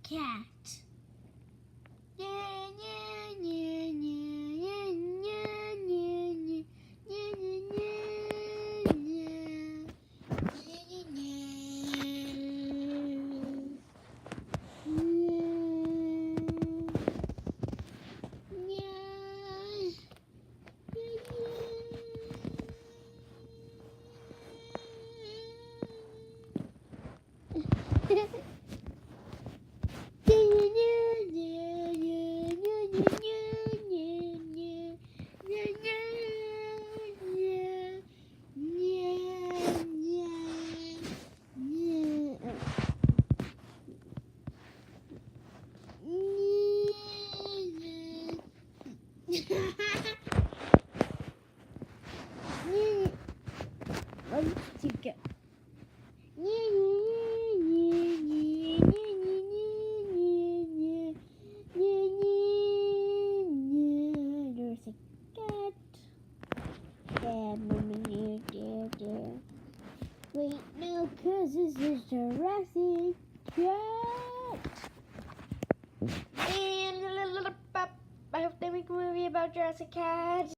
cat. Yeah, yeah, yeah, yeah, yeah, yeah, yeah, yeah, yeah, yeah, yeah. Let's go. There's a cat. Wait, no, cause this is Jurassic cat. And I hope they make a movie about Jurassic cat.